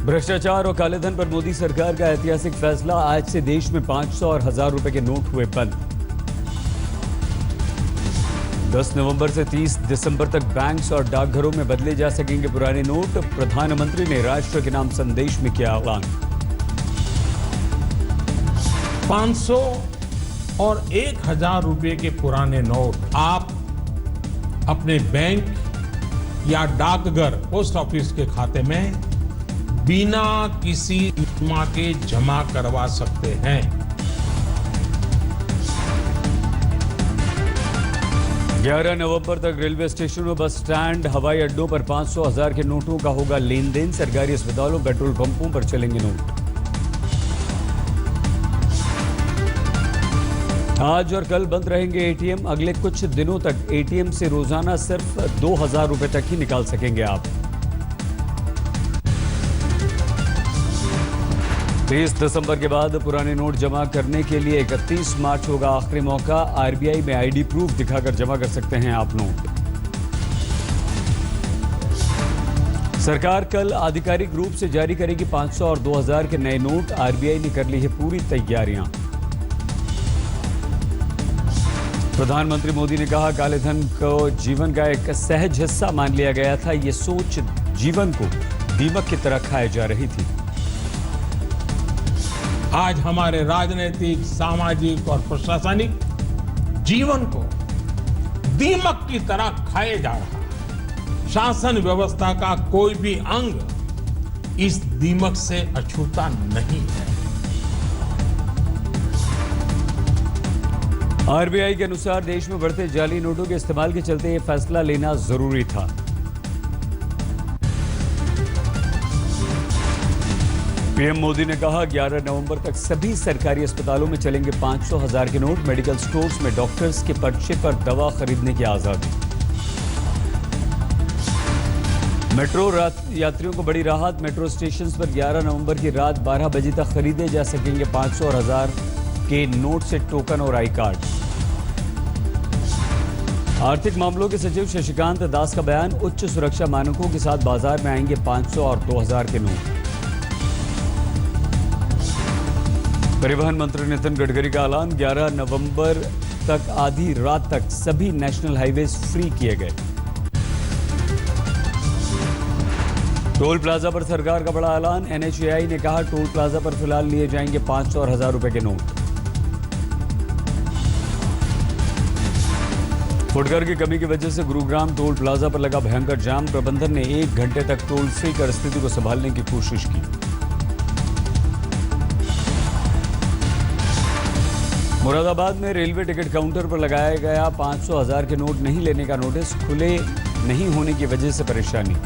भ्रष्टाचार और कालेधन पर मोदी सरकार का ऐतिहासिक फैसला। आज से देश में 500 और 1000 रुपए के नोट हुए बंद। 10 नवंबर से 30 दिसंबर तक बैंक्स और डाकघरों में बदले जा सकेंगे पुराने नोट। प्रधानमंत्री ने राष्ट्र के नाम संदेश में किया ऐलान। 500 और 1000 रुपए के पुराने नोट आप अपने बैंक या डाकघर पोस्ट ऑफिस के खाते में बिना किसी सीमा के जमा करवा सकते हैं। ग्यारह नवंबर तक रेलवे स्टेशनों, बस स्टैंड, हवाई अड्डों पर 500, 1000 के नोटों का होगा लेन देन। सरकारी अस्पतालों, पेट्रोल पंपों पर चलेंगे नोट। आज और कल बंद रहेंगे एटीएम। अगले कुछ दिनों तक एटीएम से रोजाना सिर्फ 2000 रुपए तक ही निकाल सकेंगे आप। 30 दिसंबर के बाद पुराने नोट जमा करने के लिए 31 मार्च होगा आखिरी मौका। आरबीआई में आईडी प्रूफ दिखाकर जमा कर सकते हैं आप नोट। सरकार कल आधिकारिक रूप से जारी करेगी 500 और 2000 के नए नोट। आरबीआई ने कर ली है पूरी तैयारियां। प्रधानमंत्री मोदी ने कहा, काले धन को जीवन का एक सहज हिस्सा मान लिया गया था। ये सोच जीवन को दीमक की तरह खाए जा रही थी। आज हमारे राजनीतिक, सामाजिक और प्रशासनिक जीवन को दीमक की तरह खाए जा रहा है। शासन व्यवस्था का कोई भी अंग इस दीमक से अछूता नहीं है। आरबीआई के अनुसार देश में बढ़ते जाली नोटों के इस्तेमाल के चलते यह फैसला लेना जरूरी था। पीएम मोदी ने कहा, 11 नवंबर तक सभी सरकारी अस्पतालों में चलेंगे 500, 1000 के नोट। मेडिकल स्टोर्स में डॉक्टर्स के पर्चे पर दवा खरीदने की आजादी। मेट्रो यात्रियों को बड़ी राहत। मेट्रो स्टेशन पर 11 नवंबर की रात 12 बजे तक खरीदे जा सकेंगे 500 और 1000 के नोट से टोकन और आई कार्ड। आर्थिक मामलों के सचिव शशिकांत दास का बयान, उच्च सुरक्षा मानकों के साथ बाजार में आएंगे 500 और 2000 के नोट। परिवहन मंत्री नितिन गडकरी का ऐलान, 11 नवंबर तक आधी रात तक सभी नेशनल हाईवेज फ्री किए गए। टोल प्लाजा पर सरकार का बड़ा ऐलान। एनएचएआई ने कहा, टोल प्लाजा पर फिलहाल लिए जाएंगे 500 और 1000 रुपए के नोट। फुटकर की कमी की वजह से गुरुग्राम टोल प्लाजा पर लगा भयंकर जाम। प्रबंधन ने 1 घंटे तक टोल फ्री कर स्थिति को संभालने की कोशिश की। मुरादाबाद में रेलवे टिकट काउंटर पर लगाया गया 500, 1000 के नोट नहीं लेने का नोटिस। खुले नहीं होने की वजह से परेशानी।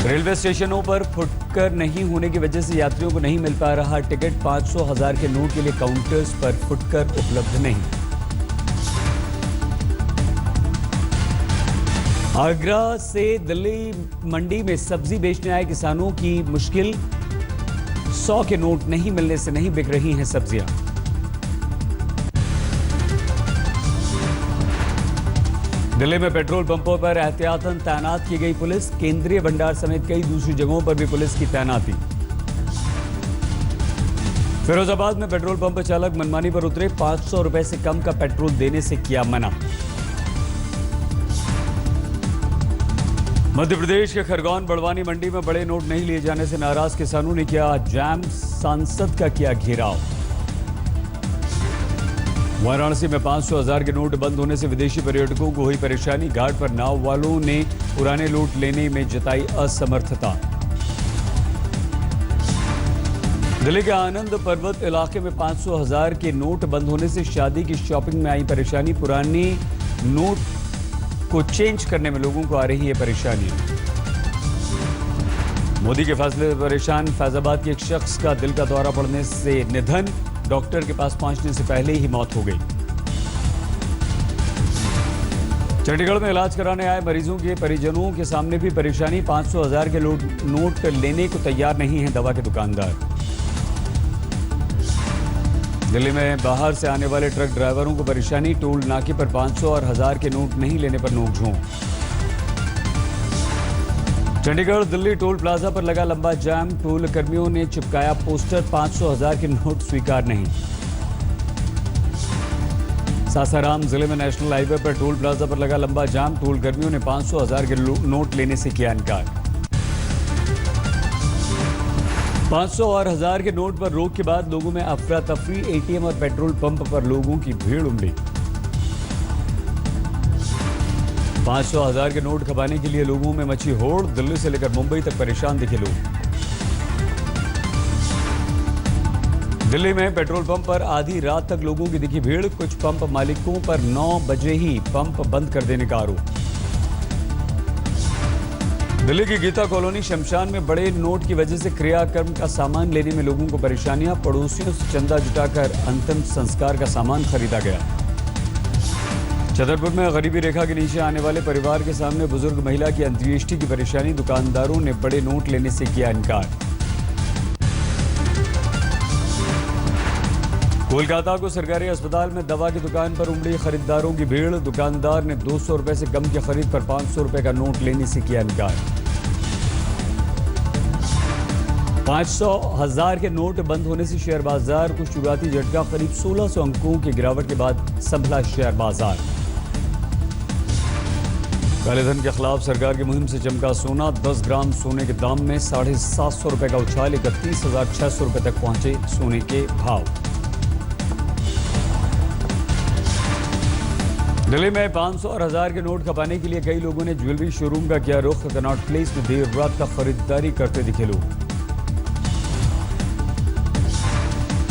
रेलवे स्टेशनों पर फुटकर नहीं होने की वजह से यात्रियों को नहीं मिल पा रहा टिकट। 500, 1000 के नोट के लिए काउंटर्स पर फुटकर उपलब्ध नहीं। आगरा से दिल्ली मंडी में सब्जी बेचने आए किसानों की मुश्किल। 100 के नोट नहीं मिलने से नहीं बिक रही हैं सब्जियां। दिल्ली में पेट्रोल पंपों पर एहतियातन तैनात की गई पुलिस। केंद्रीय भंडार समेत कई दूसरी जगहों पर भी पुलिस की तैनाती। फिरोजाबाद में पेट्रोल पंप चालक मनमानी पर उतरे। 500 रुपए से कम का पेट्रोल देने से किया मना। मध्य प्रदेश के खरगोन बड़वानी मंडी में बड़े नोट नहीं लिए जाने से नाराज किसानों ने किया जाम। सांसद का किया घेराव। वाराणसी में 500, 1000 के नोट बंद होने से विदेशी पर्यटकों को हुई परेशानी। घाट पर नाव वालों ने पुराने नोट लेने में जताई असमर्थता। दिल्ली के आनंद पर्वत इलाके में 500, 1000 के नोट बंद होने से शादी की शॉपिंग में आई परेशानी। पुरानी नोट को चेंज करने में लोगों को आ रही है परेशानी। मोदी के फैसले से परेशान फैजाबाद के एक शख्स का दिल का दौरा पड़ने से निधन। डॉक्टर के पास पहुंचने से पहले ही मौत हो गई। चंडीगढ़ में इलाज कराने आए मरीजों के परिजनों के सामने भी परेशानी। 500, 1000 के नोट लेने को तैयार नहीं है दवा के दुकानदार। दिल्ली में बाहर से आने वाले ट्रक ड्राइवरों को परेशानी। टोल नाके पर 500 और 1000 के नोट नहीं लेने पर नोकझोंक। चंडीगढ़ दिल्ली टोल प्लाजा पर लगा लंबा जाम। टोल कर्मियों ने चिपकाया पोस्टर, 500,000 के नोट स्वीकार नहीं। सासाराम जिले में नेशनल हाईवे पर टोल प्लाजा पर लगा लंबा जाम। टोल कर्मियों ने 500,000 के नोट लेने से किया इनकार। 500 और 1000 के नोट पर रोक के बाद लोगों में अफरा तफरी। एटीएम और पेट्रोल पंप पर लोगों की भीड़ उमड़ी। 500 1000 के नोट खपाने के लिए लोगों में मची होड़। दिल्ली से लेकर मुंबई तक परेशान दिखे लोग। दिल्ली में पेट्रोल पंप पर आधी रात तक लोगों की दिखी भीड़। कुछ पंप मालिकों पर 9 बजे ही पंप बंद कर देने का आरोप। दिल्ली की गीता कॉलोनी शमशान में बड़े नोट की वजह से क्रियाक्रम का सामान लेने में लोगों को परेशानियां। पड़ोसियों से चंदा जुटाकर अंतिम संस्कार का सामान खरीदा गया। छतरपुर में गरीबी रेखा के नीचे आने वाले परिवार के सामने बुजुर्ग महिला की अंत्येष्टि की परेशानी। दुकानदारों ने बड़े नोट लेने से किया इनकार। कोलकाता को सरकारी अस्पताल में दवा की दुकान पर उमड़ी खरीदारों की भीड़। दुकानदार ने 200 रुपए से कम की खरीद पर 500 रुपए का नोट लेने से किया इनकार। 500 1000 के नोट बंद होने से शेयर बाजार को शुरुआती झटका। करीब 1600 अंकों की गिरावट के बाद संभला शेयर बाजार। कालेधन के खिलाफ सरकार की मुहिम से चमका सोना। 10 ग्राम सोने के दाम में 750 रुपए का उछाल। 31,600 रुपए तक पहुंचे सोने के भाव। दिल्ली में 500 और 1000 के नोट खपाने के लिए कई लोगों ने ज्वेलरी शोरूम का किया रुख। कनॉट प्लेस में देर रात तक खरीदारी करते दिखे लोग।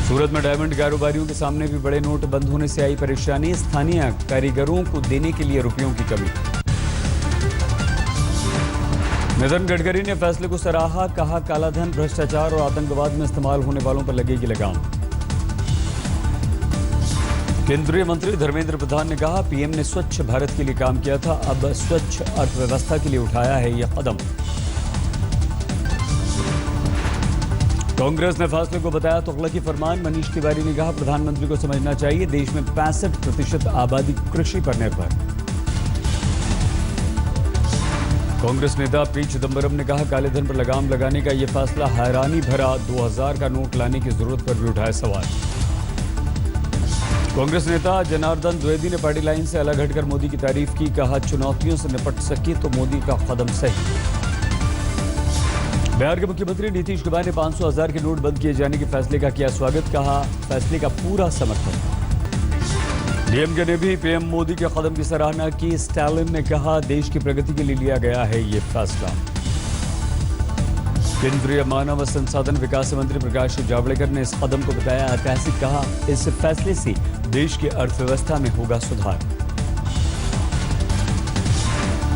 सूरत में डायमंड कारोबारियों के सामने भी बड़े नोट बंद होने से आई परेशानी। स्थानीय कारीगरों को देने के लिए रुपयों की कमी। नितिन गडकरी ने फैसले को सराहा। कहा कालाधन, भ्रष्टाचार और आतंकवाद में इस्तेमाल होने वालों पर लगेगी लगाम। केंद्रीय मंत्री धर्मेंद्र प्रधान ने कहा पीएम ने स्वच्छ भारत के लिए काम किया था, अब स्वच्छ अर्थव्यवस्था के लिए उठाया है यह कदम। कांग्रेस ने फैसले को बताया तुगलकी फरमान। मनीष तिवारी ने कहा प्रधानमंत्री को समझना चाहिए देश में 65% आबादी कृषि पर निर्भर। कांग्रेस नेता पी चिदंबरम ने कहा कालेधन पर लगाम लगाने का यह फैसला हैरानी भरा। 2000 का नोट लाने की जरूरत पर भी उठाए सवाल। कांग्रेस नेता जनार्दन द्विवेदी ने पार्टी लाइन से अलग हटकर मोदी की तारीफ की। कहा चुनौतियों से निपट सके तो मोदी का कदम सही। बिहार के मुख्यमंत्री नीतीश कुमार ने 500 1000 के नोट बंद किए जाने के फैसले का किया स्वागत। कहा फैसले का पूरा समर्थन। डीएमके ने भी पीएम मोदी के कदम की सराहना की। स्टालिन ने कहा देश की प्रगति के लिए लिया गया है ये फैसला। केंद्रीय मानव संसाधन विकास मंत्री प्रकाश जावड़ेकर ने इस कदम को बताया ऐतिहासिक। कहा इस फैसले से देश की अर्थव्यवस्था में होगा सुधार।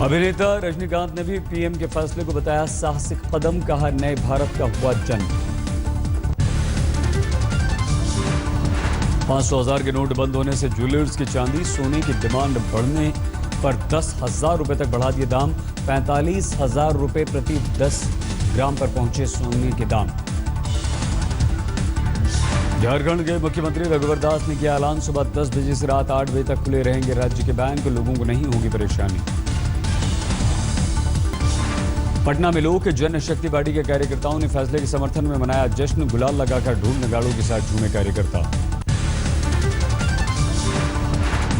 अभिनेता रजनीकांत ने भी पीएम के फैसले को बताया साहसिक कदम। कहा नए भारत का हुआ जन्म। 500 1000 के नोट बंद होने से ज्वेलर्स की चांदी सोने की डिमांड बढ़ने पर 10,000 रुपए तक बढ़ा दिए दाम। 45,000 रुपए प्रति 10 ग्राम पर पहुंचे सोने के दाम। झारखंड के मुख्यमंत्री रघुवर दास ने किया ऐलान। सुबह 10 बजे से रात 8 बजे तक खुले रहेंगे राज्य के बैंक। लोगों को नहीं होगी परेशानी। पटना में लोक जनशक्ति पार्टी के कार्यकर्ताओं ने फैसले के समर्थन में मनाया जश्न। गुलाल लगाकर ढोल नगाड़ों के साथ झूमे कार्यकर्ता।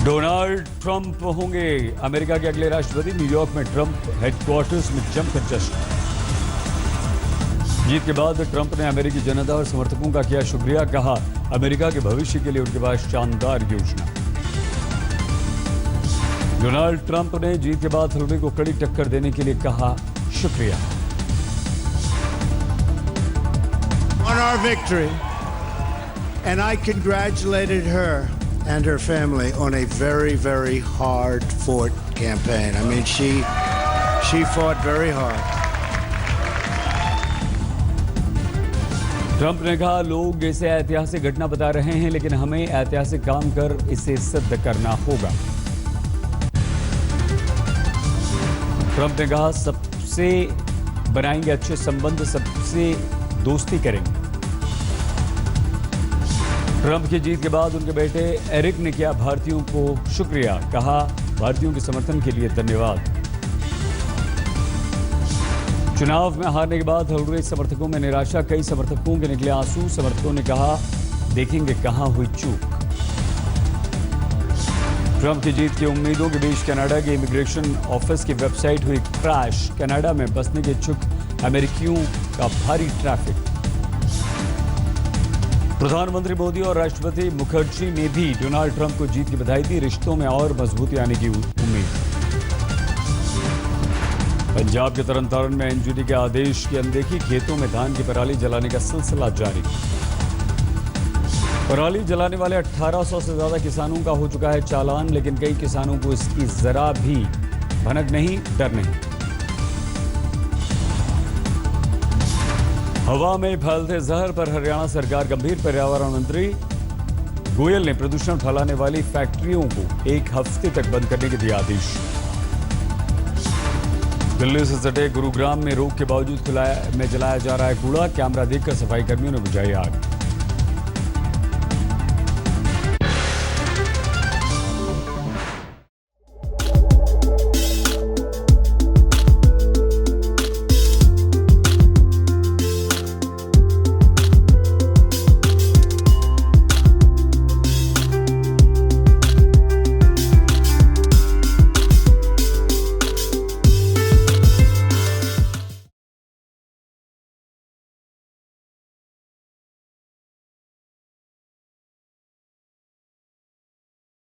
डोनाल्ड ट्रंप होंगे अमेरिका के अगले राष्ट्रपति। न्यूयॉर्क में ट्रंप हेडक्वार्टर्स में जमकर जश्न। जीत के बाद ट्रंप ने अमेरिकी जनता और समर्थकों का किया शुक्रिया। कहा अमेरिका के भविष्य के लिए उनके पास शानदार योजना। डोनाल्ड ट्रंप ने जीत के बाद हिलरी को कड़ी टक्कर देने के लिए कहा शुक्रिया। On our victory, and I congratulated her and her family on a very, very hard-fought campaign. I mean, she fought very hard. Trump ने कहा लोग इसे ऐतिहासिक घटना बता रहे हैं लेकिन हमें ऐतिहासिक काम कर इसे सिद्ध करना होगा। ट्रंप ने कहा सबसे बनाएंगे अच्छे संबंध, सबसे दोस्ती करेंगे। ट्रंप की जीत के बाद उनके बेटे एरिक ने किया भारतीयों को शुक्रिया। कहा भारतीयों के समर्थन के लिए धन्यवाद। चुनाव में हारने के बाद हड़ुरे समर्थकों में निराशा, कई समर्थकों के निकले आंसू। समर्थकों ने कहा, देखेंगे कहां हुई चूक। ट्रंप की जीत की उम्मीदों के बीच कनाडा के इमिग्रेशन ऑफिस की वेबसाइट हुई क्रैश। कनाडा में बसने के इच्छुक अमेरिकियों का भारी ट्रैफिक। प्रधानमंत्री मोदी और राष्ट्रपति मुखर्जी ने भी डोनाल्ड ट्रंप को जीत की बधाई दी। रिश्तों में और मजबूती आने की उम्मीद। पंजाब के तरनतारन में एनजीटी के आदेश की अनदेखी, खेतों में धान की पराली जलाने का सिलसिला जारी। पराली जलाने वाले 1800 से ज्यादा किसानों का हो चुका है चालान, लेकिन कई किसानों को इसकी जरा भी भनक नहीं, डर नहीं। हवा में फैलते जहर पर हरियाणा सरकार गंभीर। पर्यावरण मंत्री गोयल ने प्रदूषण फैलाने वाली फैक्ट्रियों को 1 हफ्ते तक बंद करने के दिए आदेश। दिल्ली से सटे गुरुग्राम में रोक के बावजूद खुला में जलाया जा रहा है कूड़ा। कैमरा देखकर सफाई कर्मियों ने बुझाई आग।